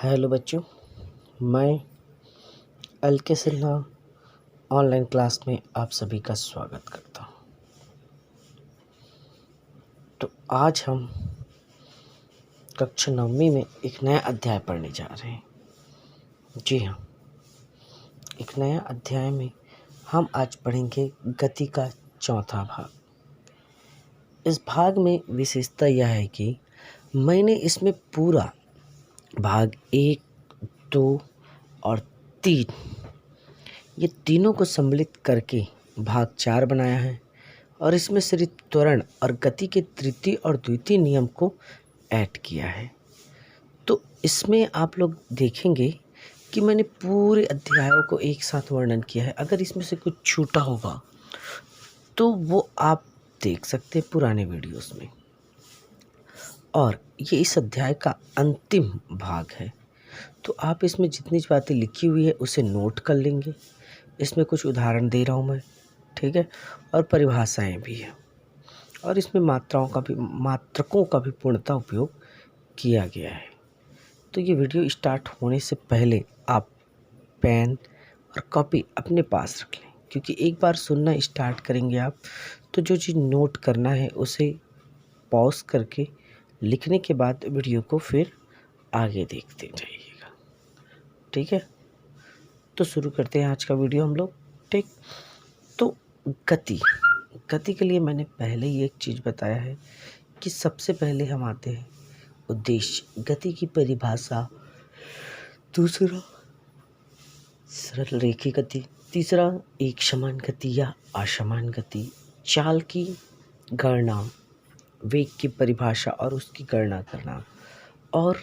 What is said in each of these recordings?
Hello बच्चों, मैं LK. Sinha online class में आप सभी का स्वागत करता हूँ। तो आज हम कक्षा 9वीं में एक नया अध्याय पढ़ने जा रहे हैं। जी हाँ, एक नया अध्याय में हम आज पढ़ेंगे गति का चौथा भाग। इस भाग में विशेषता यह है कि मैंने इसमें पूरा भाग 1, 2 और 3 ये तीनों को सम्मिलित करके भाग 4 बनाया है और इसमें सिर्फ त्वरण और गति के तृतीय और द्वितीय नियम को ऐड किया है। तो इसमें आप लोग देखेंगे कि मैंने पूरे अध्यायों को एक साथ वर्णन किया है। अगर इसमें से कुछ छूटा होगा तो वो आप देख सकते हैं पुराने वीडियोस में। और ये इस अध्याय का अंतिम भाग है, तो आप इसमें जितनी बातें लिखी हुई है उसे नोट कर लेंगे। इसमें कुछ उदाहरण दे रहा हूँ मैं, ठीक है, और परिभाषाएं भी हैं और इसमें मात्रकों का भी पूर्णतः उपयोग किया गया है। तो ये वीडियो स्टार्ट होने से पहले आप पेन और कॉपी अपने पास रख लें, क्योंकि एक बार सुनना स्टार्ट करेंगे आप तो जो चीज़ नोट करना है उसे पॉज करके लिखने के बाद वीडियो को फिर आगे देखते जाइएगा, ठीक है। तो शुरू करते हैं आज का वीडियो हम लोग, ठीक। तो गति के लिए मैंने पहले ही एक चीज़ बताया है कि सबसे पहले हम आते हैं उद्देश्य, गति की परिभाषा, दूसरा सरल रेखी गति, तीसरा एक समान गति या असमान गति, चाल की गणना, वेग की परिभाषा और उसकी गणना करना, और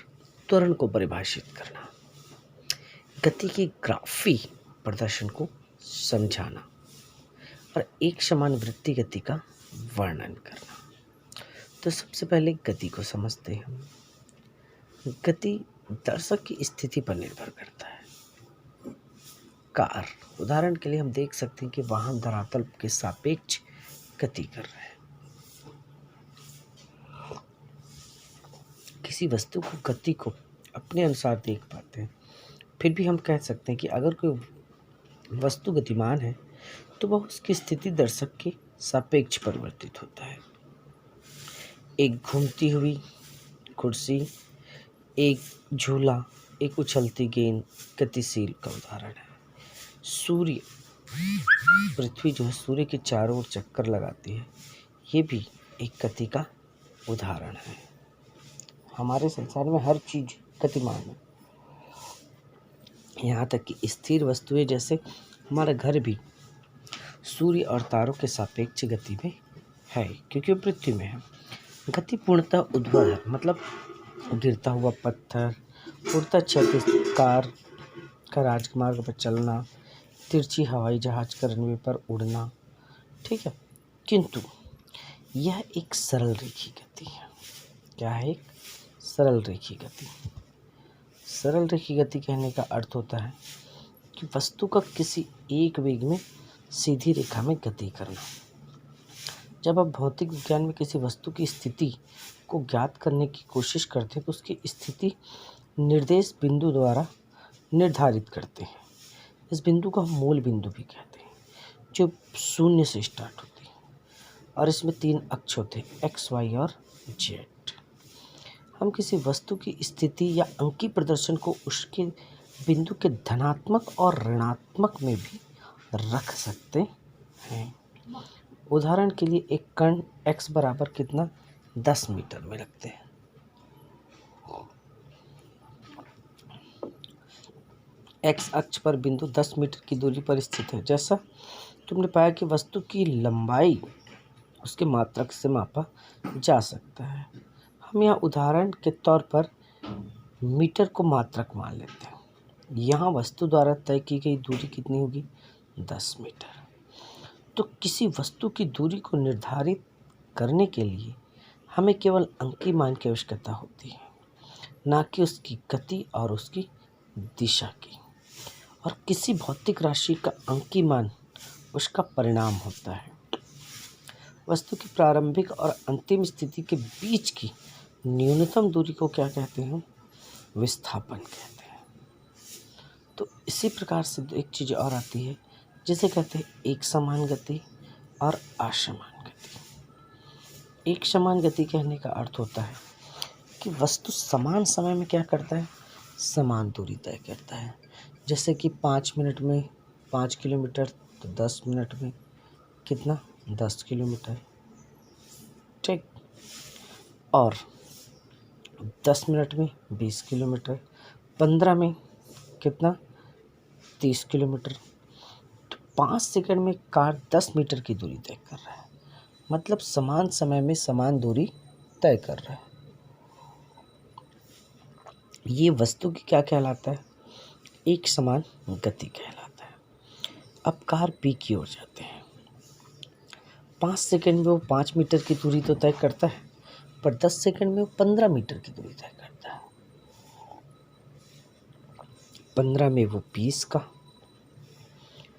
त्वरण को परिभाषित करना, गति की ग्राफी प्रदर्शन को समझाना और एक समान वृत्तीय गति का वर्णन करना। तो सबसे पहले गति को समझते हैं हम। गति दर्शक की स्थिति पर निर्भर करता है। कार, उदाहरण के लिए हम देख सकते हैं कि वाहन धरातल के सापेक्ष गति कर रहे हैं। किसी वस्तु को गति को अपने अनुसार देख पाते हैं, फिर भी हम कह सकते हैं कि अगर कोई वस्तु गतिमान है तो वह उसकी स्थिति दर्शक के सापेक्ष परिवर्तित होता है। एक घूमती हुई कुर्सी, एक झूला, एक उछलती गेंद गतिशील का उदाहरण है। सूर्य, पृथ्वी जो है सूर्य के चारों ओर चक्कर लगाती है, ये भी एक गति का उदाहरण है। हमारे संसार में हर चीज गतिमान है, यहाँ तक कि स्थिर वस्तुएं जैसे हमारा घर भी सूर्य और तारों के सापेक्ष गति में है, क्योंकि वो पृथ्वी में है। गति पूर्णतः ऊर्ध्वाधर, मतलब गिरता हुआ पत्थर, उड़ता क्षैतिज कार का राजमार्ग पर चलना, तिरछी हवाई जहाज का रनवे पर उड़ना, ठीक है। किंतु यह एक सरल रेखी गति है। क्या है? एक सरल रेखी गति। सरल रेखी गति कहने का अर्थ होता है कि वस्तु का किसी एक वेग में सीधी रेखा में गति करना। जब आप भौतिक विज्ञान में किसी वस्तु की स्थिति को ज्ञात करने की कोशिश करते हैं तो उसकी स्थिति निर्देश बिंदु द्वारा निर्धारित करते हैं। इस बिंदु को हम मूल बिंदु भी कहते हैं, जो शून्य से स्टार्ट होती है और इसमें 3 अक्ष होते हैं, एक्स, वाई और जेड। हम किसी वस्तु की स्थिति या अंकी प्रदर्शन को उसके बिंदु के धनात्मक और ऋणात्मक में भी रख सकते हैं। उदाहरण के लिए एक कण x बराबर कितना 10 मीटर में रखते हैं। x अक्ष पर बिंदु 10 मीटर की दूरी पर स्थित है। जैसा तुमने पाया कि वस्तु की लंबाई उसके मात्रक से मापा जा सकता है। हम यहाँ उदाहरण के तौर पर मीटर को मात्रक मान लेते हैं। यहाँ वस्तु द्वारा तय की गई दूरी कितनी होगी? 10 मीटर। तो किसी वस्तु की दूरी को निर्धारित करने के लिए हमें केवल अंकीय मान की आवश्यकता होती है, ना कि उसकी गति और उसकी दिशा की। और किसी भौतिक राशि का अंकीय मान उसका परिणाम होता है। वस्तु की प्रारंभिक और अंतिम स्थिति के बीच की न्यूनतम दूरी को क्या कहते हैं? विस्थापन कहते हैं। तो इसी प्रकार से एक चीज़ और आती है जिसे कहते हैं एक समान गति और असमान गति। एक समान गति कहने का अर्थ होता है कि वस्तु समान समय में क्या करता है, समान दूरी तय करता है। जैसे कि 5 मिनट में 5 किलोमीटर, तो 10 मिनट में कितना, 10 किलोमीटर, ठीक। और 10 मिनट में 20 किलोमीटर, 15 में कितना, 30 किलोमीटर। तो 5 सेकंड में कार 10 मीटर की दूरी तय कर रहा है, मतलब समान समय में समान दूरी तय कर रहा है। ये वस्तु की क्या कहलाता है, एक समान गति कहलाता है। अब कार पी की ओर जाते हैं। 5 सेकंड में वो 5 मीटर की दूरी तो तय करता है, पर 10 सेकंड में वो 15 मीटर की दूरी तय करता है। 15 में वो 20 का,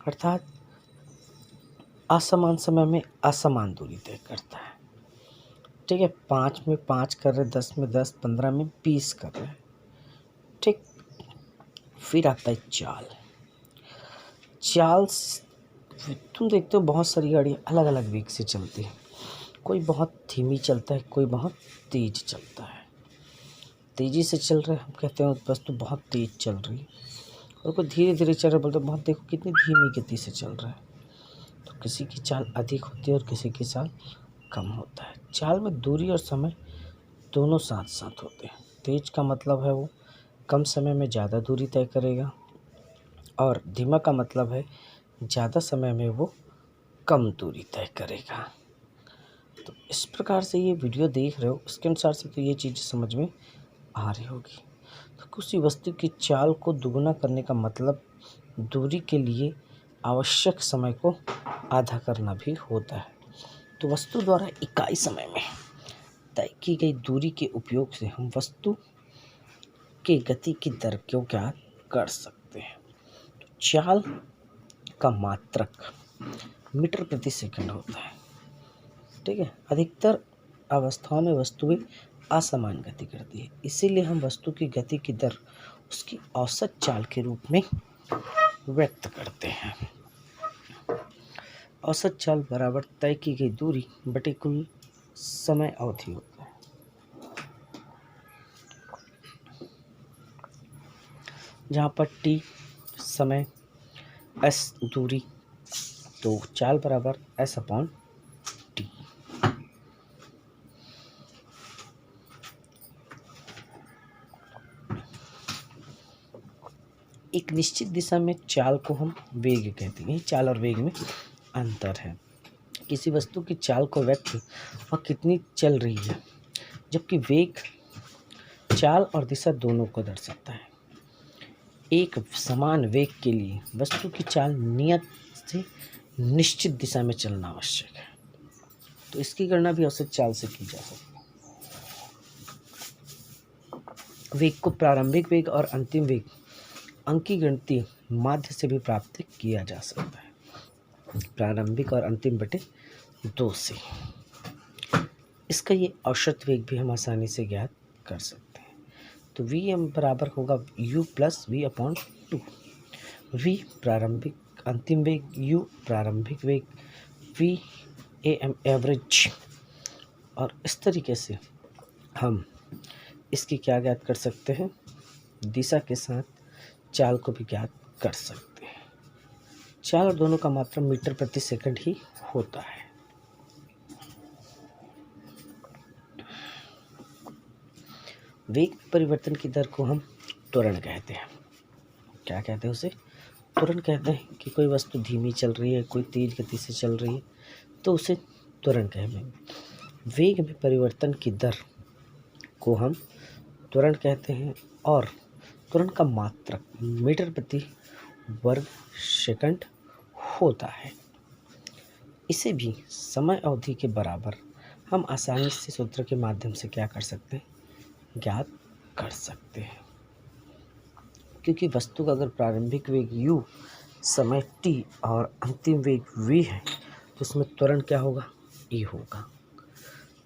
अर्थात असमान समय में असमान दूरी तय करता है, ठीक है। 5 में 5 कर रहे, 10 में 10, 15 में 20 कर रहे, ठीक। फिर आता है चाल। चाल तुम देखते हो बहुत सारी गाड़ियाँ अलग अलग वेग से चलती हैं। कोई बहुत धीमी चलता है, कोई बहुत तेज चलता है। तेज़ी से चल रहा है, हम कहते हैं बस तो बहुत तेज़ चल रही है। और कोई धीरे धीरे चल रहा है, बोलते बहुत देखो कितनी धीमी गति से चल रहा है। तो किसी की चाल अधिक होती है और किसी की चाल कम होता है। चाल में दूरी और समय दोनों साथ साथ होते हैं। तेज का मतलब है वो कम समय में ज़्यादा दूरी तय करेगा, और धीमा का मतलब है ज़्यादा समय में वो कम दूरी तय करेगा। तो इस प्रकार से ये वीडियो देख रहे हो, उसके अनुसार से तो ये चीज़ समझ में आ रही होगी। तो किसी वस्तु की चाल को दुगुना करने का मतलब दूरी के लिए आवश्यक समय को आधा करना भी होता है। तो वस्तु द्वारा इकाई समय में तय की गई दूरी के उपयोग से हम वस्तु के गति की दर को ज्ञात कर सकते हैं। चाल का मात्रक मीटर प्रति सेकंड होता है, ठीक है। अधिकतर अवस्थाओं में वस्तुएं असमान गति करती है, इसीलिए हम वस्तु की गति की दर उसकी औसत चाल के रूप में व्यक्त करते हैं। औसत चाल बराबर तय की गई दूरी बटे कुल समय अवधि होता है। जहाँ पर t समय, s दूरी, तो चाल बराबर s अपॉन t। एक निश्चित दिशा में चाल को हम वेग कहते हैं। चाल और वेग में अंतर है। किसी वस्तु की चाल को व्यक्त वह कितनी चल रही है, जबकि वेग चाल और दिशा दोनों को दर्शाता है। एक समान वेग के लिए वस्तु की चाल नियत से निश्चित दिशा में चलना आवश्यक है। तो इसकी गणना भी औसत चाल से की जा सकती है। वेग को प्रारंभिक वेग और अंतिम वेग अंकीगणितीय माध्य से भी प्राप्त किया जा सकता है, प्रारंभिक और अंतिम बटे 2 से। इसका ये औसत वेग भी हम आसानी से ज्ञात कर सकते हैं। तो वी एम बराबर होगा u plus v upon 2। V प्रारंभिक अंतिम वेग, u प्रारंभिक वेग, वी ए एम एवरेज। और इस तरीके से हम इसकी क्या ज्ञात कर सकते हैं, दिशा के साथ चाल को भी ज्ञात कर सकते हैं। चाल और दोनों का मात्रा मीटर प्रति सेकंड ही होता है। वेग परिवर्तन की दर को हम त्वरण कहते हैं। क्या कहते हैं उसे, त्वरण कहते हैं। कि कोई वस्तु धीमी चल रही है, कोई तेज गति से चल रही है, तो उसे त्वरण कहते हैं। वेग में परिवर्तन की दर को हम त्वरण कहते हैं, और त्वरण का मात्रक मीटर प्रति वर्ग सेकंड होता है। इसे भी समय अवधि के बराबर हम आसानी से सूत्र के माध्यम से क्या कर सकते हैं, ज्ञात कर सकते हैं। क्योंकि वस्तु का अगर प्रारंभिक वेग u, समय t और अंतिम वेग v है, तो इसमें त्वरण क्या होगा, e होगा।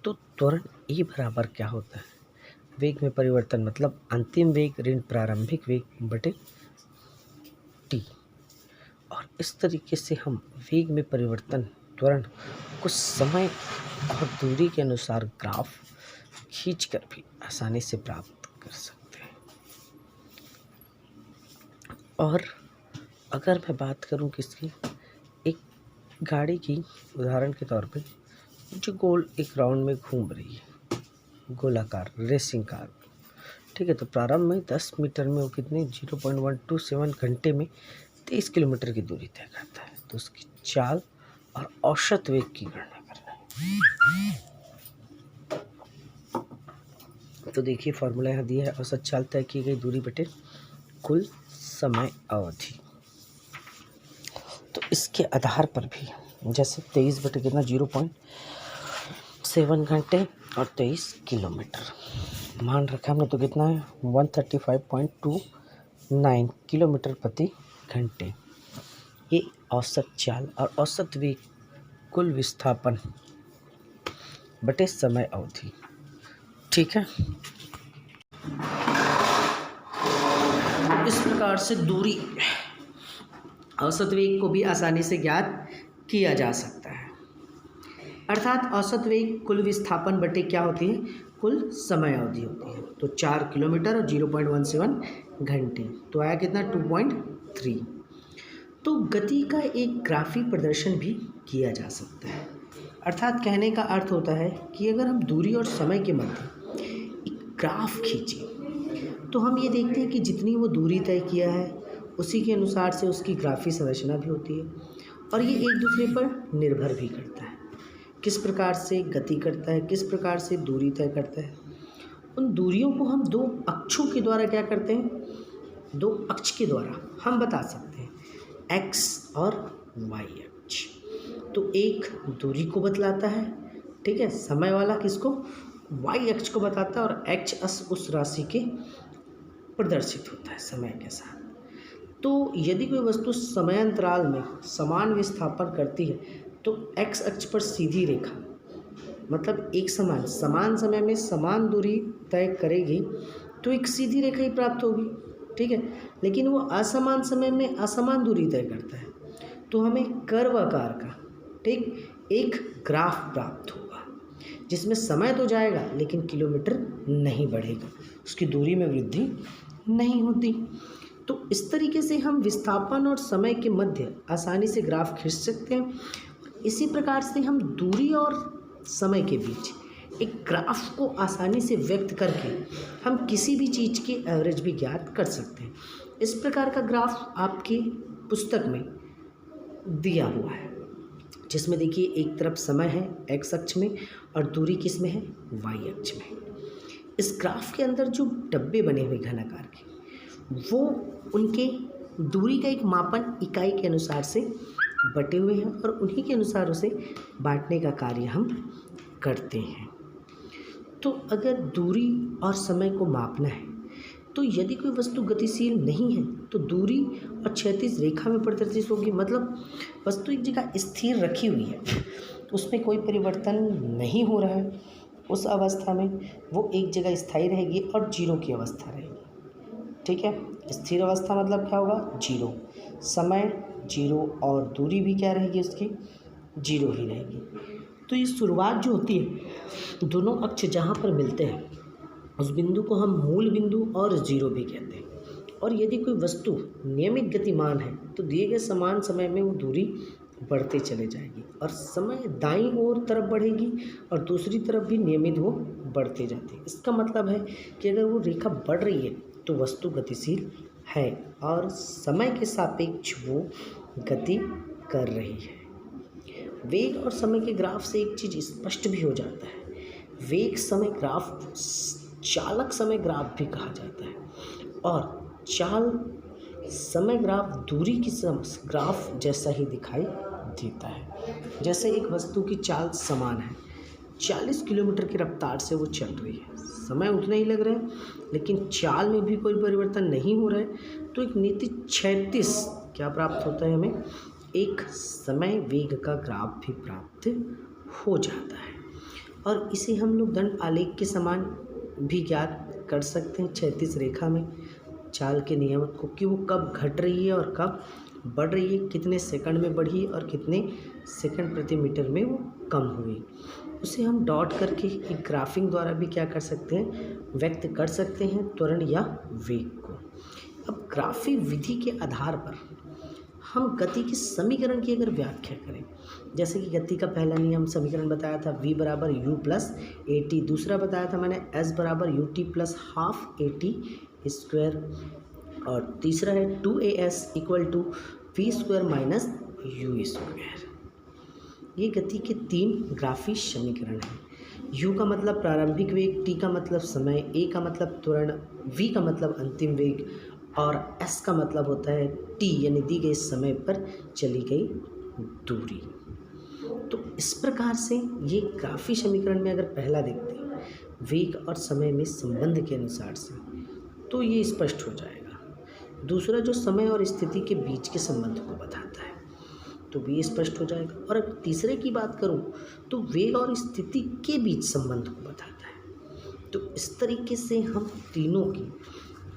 तो त्वरण e बराबर क्या होता है, वेग में परिवर्तन मतलब अंतिम वेग ऋण प्रारंभिक वेग बटे टी। और इस तरीके से हम वेग में परिवर्तन त्वरण कुछ समय और दूरी के अनुसार ग्राफ खींचकर भी आसानी से प्राप्त कर सकते हैं। और अगर मैं बात करूं किसकी, एक गाड़ी की उदाहरण के तौर पे जो गोल एक राउंड में घूम रही है, गोलाकार रेसिंग कार, ठीक है। तो प्रारंभ में 10 मीटर में वो कितने 0.127 घंटे में 23 किलोमीटर की दूरी तय करता है। तो उसकी चाल और औसत वेग की गणना करना है। तो देखिए फॉर्मूला यहाँ दिया है, औसत चाल तय की गई दूरी बटे कुल समय अवधि। तो इसके आधार पर भी जैसे 23 बटे कितना 0.7 घंटे और 23 किलोमीटर मान रखा हमने, तो कितना है 135.29 किलोमीटर प्रति घंटे। ये औसत चाल और औसत वेग कुल विस्थापन बटे समय अवधि, ठीक है। इस प्रकार से दूरी औसत वेग को भी आसानी से ज्ञात किया जा सकता है। अर्थात औसत वेग कुल विस्थापन बटे क्या होती है, कुल समय अवधि होती है। तो 4 किलोमीटर और 0.17 घंटे, तो आया कितना 2.3। तो गति का एक ग्राफी प्रदर्शन भी किया जा सकता है। अर्थात कहने का अर्थ होता है कि अगर हम दूरी और समय के मध्य एक ग्राफ खींचें तो हम ये देखते हैं कि जितनी वो दूरी तय किया है उसी के अनुसार से उसकी ग्राफी संरचना भी होती है। और ये एक दूसरे पर निर्भर भी करता है, किस प्रकार से गति करता है, किस प्रकार से दूरी तय करता है। उन दूरियों को हम दो अक्षों के द्वारा क्या करते हैं, दो अक्ष के द्वारा हम बता सकते हैं, एक्स और वाई अक्ष। तो एक दूरी को बतलाता है, ठीक है, समय वाला किसको, वाई अक्ष को बताता है, और एक्स अक्ष उस राशि के प्रदर्शित होता है समय के साथ। तो यदि कोई वस्तु समयांतराल में समान विस्थापन करती है तो एक्स अक्ष पर सीधी रेखा मतलब एक समान समय में समान दूरी तय करेगी तो एक सीधी रेखा ही प्राप्त होगी, ठीक है। लेकिन वो असमान समय में असमान दूरी तय करता है तो हमें कर्व आकार का, ठीक, एक ग्राफ प्राप्त होगा जिसमें समय तो जाएगा लेकिन किलोमीटर नहीं बढ़ेगा, उसकी दूरी में वृद्धि नहीं होती। तो इस तरीके से हम विस्थापन और समय के मध्य आसानी से ग्राफ खींच सकते हैं। इसी प्रकार से हम दूरी और समय के बीच एक ग्राफ को आसानी से व्यक्त करके हम किसी भी चीज़ की एवरेज भी ज्ञात कर सकते हैं। इस प्रकार का ग्राफ आपकी पुस्तक में दिया हुआ है, जिसमें देखिए एक तरफ समय है एक्स अक्ष में और दूरी किस में है, वाई अक्ष में। इस ग्राफ के अंदर जो डब्बे बने हुए घनाकार के, वो उनके दूरी का एक मापन इकाई के अनुसार से बटे हुए हैं और उन्हीं के अनुसार उसे बांटने का कार्य हम करते हैं। तो अगर दूरी और समय को मापना है तो यदि कोई वस्तु गतिशील नहीं है तो दूरी और क्षैतिज रेखा में प्रदर्शित होगी, मतलब वस्तु एक जगह स्थिर रखी हुई है, उसमें कोई परिवर्तन नहीं हो रहा है, उस अवस्था में वो एक जगह स्थायी रहेगी और जीरो की अवस्था रहेगी, ठीक है। स्थिर अवस्था मतलब क्या होगा, जीरो, समय जीरो और दूरी भी क्या रहेगी उसकी, जीरो ही रहेगी। तो ये शुरुआत जो होती है, दोनों अक्ष जहाँ पर मिलते हैं उस बिंदु को हम मूल बिंदु और जीरो भी कहते हैं। और यदि कोई वस्तु नियमित गतिमान है तो दिए गए समान समय में वो दूरी बढ़ते चले जाएगी और समय दाईं ओर तरफ बढ़ेगी और दूसरी तरफ भी नियमित वो बढ़ते जाते हैं। इसका मतलब है कि अगर वो रेखा बढ़ रही है तो वस्तु गतिशील है और समय के सापेक्ष वो गति कर रही है। वेग और समय के ग्राफ से एक चीज़ स्पष्ट भी हो जाता है, वेग समय ग्राफ चालक समय ग्राफ भी कहा जाता है और चाल समय ग्राफ दूरी की ग्राफ जैसा ही दिखाई देता है। जैसे एक वस्तु की चाल समान है, 40 किलोमीटर की रफ्तार से वो चल रही है, समय उतना ही लग रहा है लेकिन चाल में भी कोई परिवर्तन नहीं हो रहा है, तो एक नीति 36 क्या प्राप्त होता है, हमें एक समय वेग का ग्राफ भी प्राप्त हो जाता है। और इसे हम लोग दंड आलेख के समान भी ज्ञात कर सकते हैं क्षैतिज रेखा में चाल के नियमत को, कि वो कब घट रही है और कब बढ़ रही है, कितने सेकंड में बढ़ी और कितने सेकंड प्रति मीटर में वो कम हुई। उसे हम डॉट करके एक ग्राफिंग द्वारा भी क्या कर सकते हैं, व्यक्त कर सकते हैं त्वरण या वेग को। अब ग्राफिक विधि के आधार पर हम गति के समीकरण की अगर व्याख्या करें, जैसे कि गति का पहला नियम समीकरण बताया था v बराबर यू प्लस ए टी, दूसरा बताया था मैंने s बराबर यू टी प्लस हाफ ए टी स्क्वायर, और तीसरा है 2as equal to v square minus u square. ये गति के 3 ग्राफिक समीकरण हैं। u का मतलब प्रारंभिक वेग, t का मतलब समय, a का मतलब त्वरण, v का मतलब अंतिम वेग और s का मतलब होता है t यानी दी गई समय पर चली गई दूरी। तो इस प्रकार से ये ग्राफिक समीकरण में अगर पहला देखते हैं वेग और समय में संबंध के अनुसार से, तो ये स्पष्ट हो जाएगा। दूसरा जो समय और स्थिति के बीच के संबंध को बताता है, तो भी स्पष्ट हो जाएगा। और अगर तीसरे की बात करूं तो वेग और स्थिति के बीच संबंध को बताता है। तो इस तरीके से हम तीनों की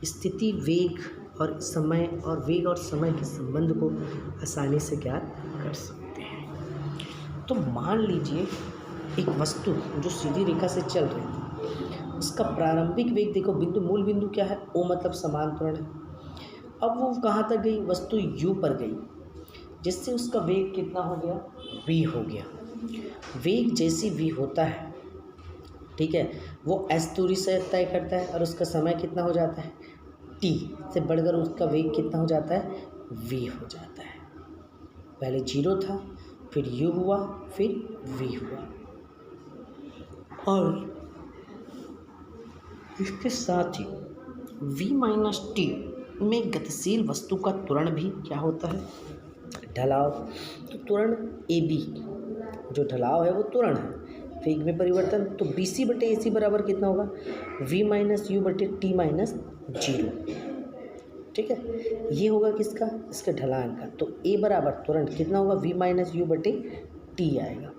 स्थिति, वेग और समय और वेग और समय के संबंध को आसानी से ज्ञात कर सकते हैं। तो मान लीजिए एक वस्तु जो सीधी रेखा से चल रही थी, उसका प्रारंभिक वेग देखो, बिंदु मूल बिंदु क्या है, ओ मतलब समान त्वरण है। अब वो कहाँ तक गई, वस्तु यू पर गई, जिससे उसका वेग कितना हो गया, v हो गया। वेग जैसी v होता है, ठीक है, वो s दूरी से तय करता है और उसका समय कितना हो जाता है, t से बढ़कर उसका वेग कितना हो जाता है, v हो जाता है। पहले 0 था, फिर u हुआ, फिर v हुआ। और इसके साथ ही v माइनस टी में गतिशील वस्तु का त्वरण भी क्या होता है, ढलाव। तो त्वरण ए बी, जो ढलाव है वो त्वरण है, वेग में परिवर्तन, तो बी सी बटे ए सी बराबर कितना होगा, v माइनस यू बटे टी माइनस 0। ठीक है, ये होगा किसका, इसके ढलान का। तो ए बराबर त्वरण कितना होगा, v माइनस यू बटे टी आएगा।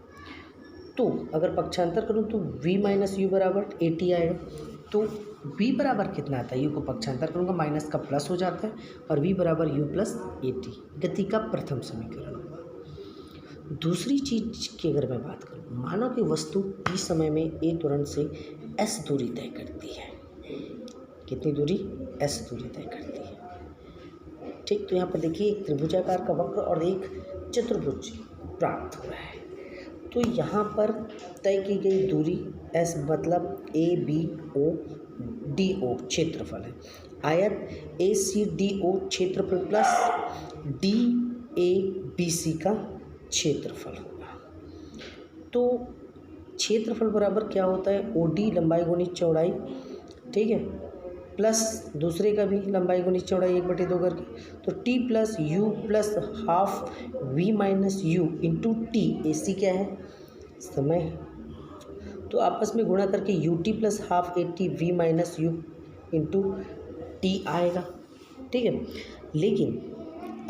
तो अगर पक्षांतर करूँ तो v माइनस यू बराबर ए टी आएगा। तो v बराबर कितना आता है, u को पक्षांतर करूँगा माइनस का प्लस हो जाता है, और v बराबर u प्लस ए टी गति का प्रथम समीकरण होगा। दूसरी चीज की अगर मैं बात करूँ, मानो कि वस्तु t समय में a त्वरण से s दूरी तय करती है। कितनी दूरी, s दूरी तय करती है। ठीक, तो यहाँ पर देखिए एक त्रिभुजाकार का वक्र और एक चतुर्भुज प्राप्त हुआ है। तो यहाँ पर तय की गई दूरी s मतलब A B O D O क्षेत्रफल है। आयत ए सी डी ओ क्षेत्रफल plus D A B C का क्षेत्रफल होगा। तो क्षेत्रफल बराबर क्या होता है, ओ डी लंबाई गुणित चौड़ाई, ठीक है, प्लस दूसरे का भी लंबाई गुणित चौड़ाई 1/2 करके, तो T plus U plus half V minus U into T, A C क्या है, समय है। तो आपस में गुणा करके यू टी प्लस हाफ ए T V minus U into T आएगा। ठीक है, लेकिन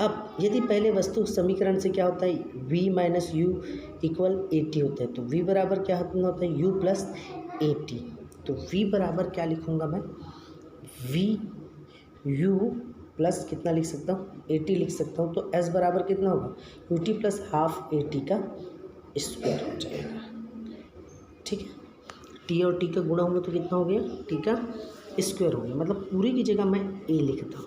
अब यदि पहले वस्तु समीकरण से क्या होता है, v minus you equal A T होता है, तो v बराबर क्या होता है, u प्लस ए टी। तो v बराबर क्या लिखूँगा मैं, v u प्लस कितना लिख सकता हूँ, ए टी लिख सकता हूँ। तो s बराबर कितना होगा, यू टी प्लस हाफ ए टी का स्क्वायर हो जाएगा। ठीक है, टी और टी का गुणा होगा तो कितना हो गया, टी का स्क्वायर हो गया, मतलब पूरी की जगह मैं ए लिखता हूँ।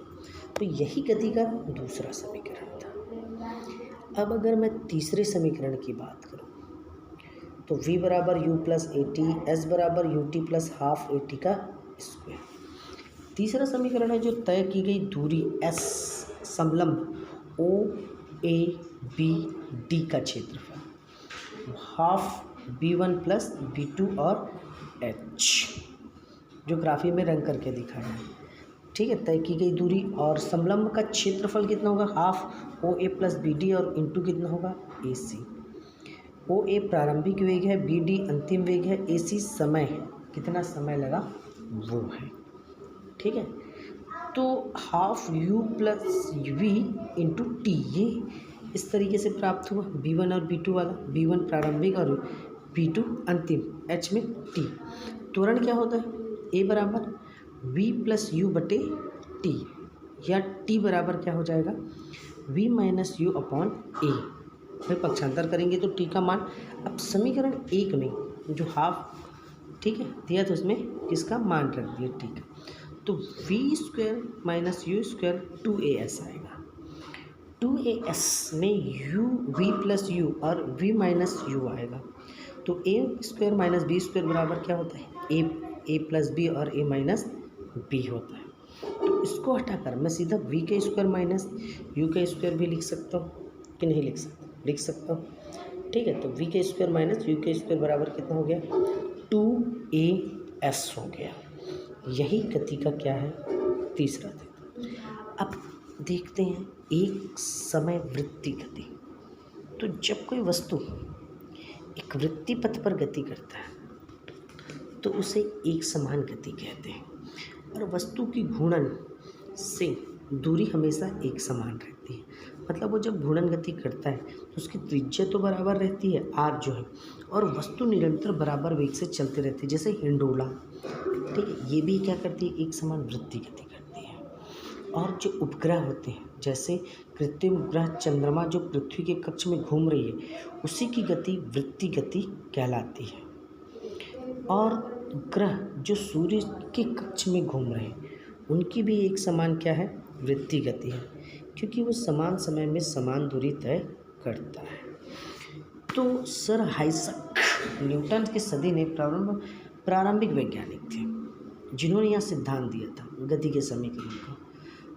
तो यही गति का दूसरा समीकरण था। अब अगर मैं तीसरे समीकरण की बात करूँ तो v बराबर u plus A T, S बराबर यू टी प्लस हाफ ए टी का स्क्वायर। तीसरा समीकरण है जो तय की गई दूरी s समलंब ओ ए बी डी का क्षेत्रफल हाफ b1 प्लस b2 और h, जो ग्राफी में रंग करके दिखाया है। ठीक है, तय की गई दूरी और समलंब का क्षेत्रफल कितना होगा, हाफ ओ ए प्लस बी डी और इंटू कितना होगा, ए सी। ओ ए प्रारंभिक वेग है, बी डी अंतिम वेग है, ए सी समय है, कितना समय लगा वो है। ठीक है, तो half u plus v into t, ये इस तरीके से प्राप्त हुआ, b1 और b2 वाला, b1 प्रारंभिक और b2 अंतिम, h में t। त्वरण क्या होता है, ए बराबर वी प्लस यू बटे टी, या टी बराबर क्या हो जाएगा वी माइनस यू अपॉन ए। फिर पक्षांतर करेंगे तो टी का मान, अब समीकरण 1 में जो हाफ ठीक है दिया तो उसमें किसका मान रख दिया टी का, तो v square minus u square 2as आएगा। 2as में यू वी प्लस यू और वी माइनस यू आएगा, तो a square minus b square बराबर क्या होता है ए प्लस बी और ए माइनस बी होता है। तो इसको हटाकर मैं सीधा वी का स्क्वायर माइनस यू का स्क्वायर भी लिख सकता हूँ कि नहीं लिख सकता, लिख सकता हूँ। ठीक है, तो वी का स्क्वायर माइनस यू का स्क्वायर बराबर कितना हो गया 2as हो गया। यही गति का क्या है तीसरा तत्व। अब देखते हैं एक समय वृत्ति गति। तो जब कोई वस्तु एक वृत्ति पथ पर गति करता है तो उसे एक समान गति कहते हैं, और वस्तु की घूर्णन से दूरी हमेशा एक समान रहती है। मतलब वो जब घूर्णन गति करता है तो उसकी त्रिज्या तो बराबर रहती है आर जो है, और वस्तु निरंतर बराबर वेग से चलती रहती है, जैसे हिंडोला। ठीक है, ये भी क्या करती है एक समान वृत्ति गति करती है। और जो उपग्रह होते हैं जैसे कृत्रिम उपग्रह चंद्रमा जो पृथ्वी के कक्ष में घूम रही है उसी की गति वृत्ति गति कहलाती है। और ग्रह जो सूर्य के कक्ष में घूम रहे हैं उनकी भी एक समान क्या है वृत्ति गति है, क्योंकि वो समान समय में समान दूरी तय करता है। तो सर आइजैक न्यूटन के सदी ने प्रारंभिक वैज्ञानिक थे जिन्होंने यह सिद्धांत दिया था गति के समीकरण का,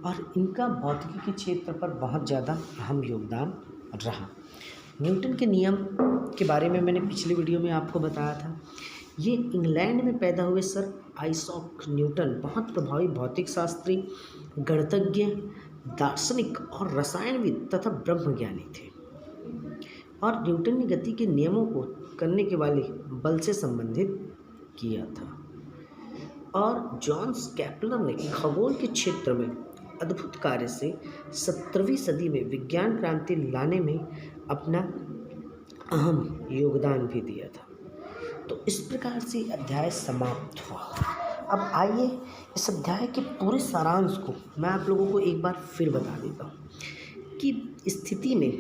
और इनका भौतिकी के क्षेत्र पर बहुत ज़्यादा अहम योगदान रहा। न्यूटन के नियम के बारे में मैंने पिछली वीडियो में आपको बताया था। ये इंग्लैंड में पैदा हुए सर आइजैक न्यूटन बहुत प्रभावी भौतिक शास्त्री, गणितज्ञ, दार्शनिक और रसायनविद तथा ब्रह्मज्ञानी थे। और न्यूटन ने गति के नियमों को करने के वाले बल से संबंधित किया था। और जॉन्स कैप्लर ने खगोल के क्षेत्र में अद्भुत कार्य से 17वीं सदी में विज्ञान क्रांति लाने में अपना अहम योगदान भी दिया था। तो इस प्रकार से अध्याय समाप्त हुआ। अब आइए इस अध्याय के पूरे सारांश को मैं आप लोगों को एक बार फिर बता देता हूँ कि स्थिति में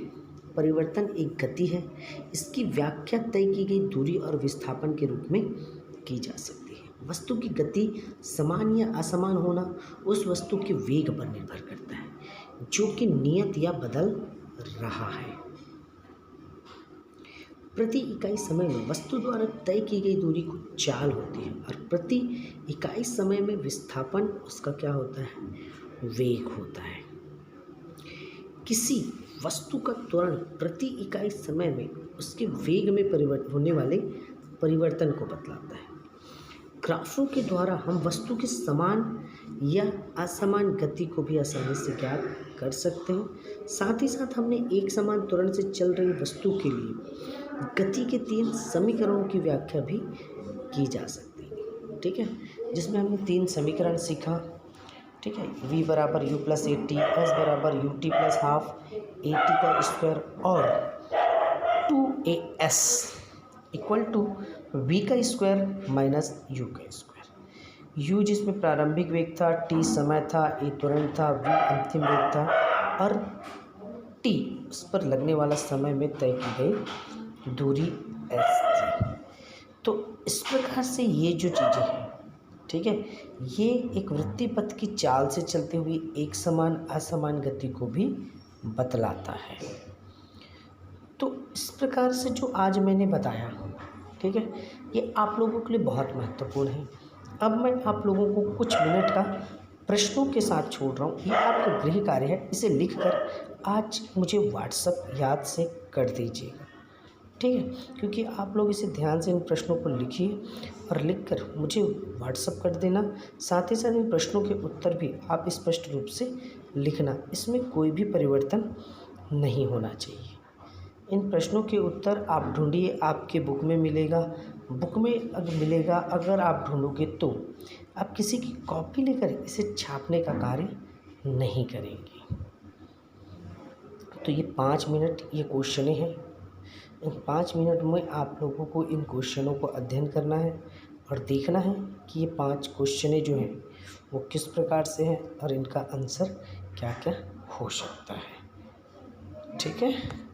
परिवर्तन एक गति है। इसकी व्याख्या तय की गई दूरी और विस्थापन के रूप में की जा सकती है। वस्तु की गति समान या असमान होना उस वस्तु के वेग पर निर्भर करता है जो कि नियत या बदल रहा है। प्रति इकाई समय में वस्तु द्वारा तय की गई दूरी को चाल होती है, और प्रति इकाई समय में विस्थापन उसका क्या होता है वेग होता है। किसी वस्तु का त्वरण प्रति इकाई समय में उसके वेग में होने वाले परिवर्तन को बतलाता है। ग्राफों के द्वारा हम वस्तु की समान या असमान गति को भी आसानी से ज्ञात कर सकते हैं। साथ ही साथ हमने एक समान त्वरण से चल रही वस्तु के लिए गति के 3 समीकरणों की व्याख्या भी की जा सकती है। ठीक है, जिसमें हमने 3 समीकरण सीखा। ठीक है, v बराबर U plus A T, S बराबर यू टी प्लस हाफ ए टी का स्क्वायर, और 2as इक्वल टू वी का स्क्वायर माइनस यू का स्क्वायर। यू जिसमें प्रारंभिक वेग था, टी समय था, ए त्वरण था, वी अंतिम वेग था, और टी उस पर लगने वाला समय में तय की गई दूरी एस थी। तो इस प्रकार से ये जो चीज़ें हैं, ठीक है, ये एक वृत्ति पथ की चाल से चलते हुए एक समान असमान गति को भी बतलाता है। तो इस प्रकार से जो आज मैंने बताया, ठीक है, ये आप लोगों के लिए बहुत महत्वपूर्ण है। अब मैं आप लोगों को कुछ मिनट का प्रश्नों के साथ छोड़ रहा हूँ। ये आपका गृह कार्य है, इसे लिखकर आज मुझे व्हाट्सएप याद से कर दीजिएगा। ठीक है, क्योंकि आप लोग इसे ध्यान से इन प्रश्नों को लिखिए और लिखकर मुझे व्हाट्सएप कर देना। साथ ही साथ इन प्रश्नों के उत्तर भी आप स्पष्ट रूप से लिखना, इसमें कोई भी परिवर्तन नहीं होना चाहिए। इन प्रश्नों के उत्तर आप ढूंढिए, आपके बुक में मिलेगा। बुक में अगर मिलेगा, अगर आप ढूंढोगे तो आप किसी की कॉपी लेकर इसे छापने का कार्य नहीं करेंगे। तो ये 5 मिनट ये क्वेश्चनें हैं। इन 5 मिनट में आप लोगों को इन क्वेश्चनों को अध्ययन करना है, और देखना है कि ये 5 क्वेश्चनें जो हैं वो किस प्रकार से हैं और इनका आंसर क्या क्या हो सकता है। ठीक है।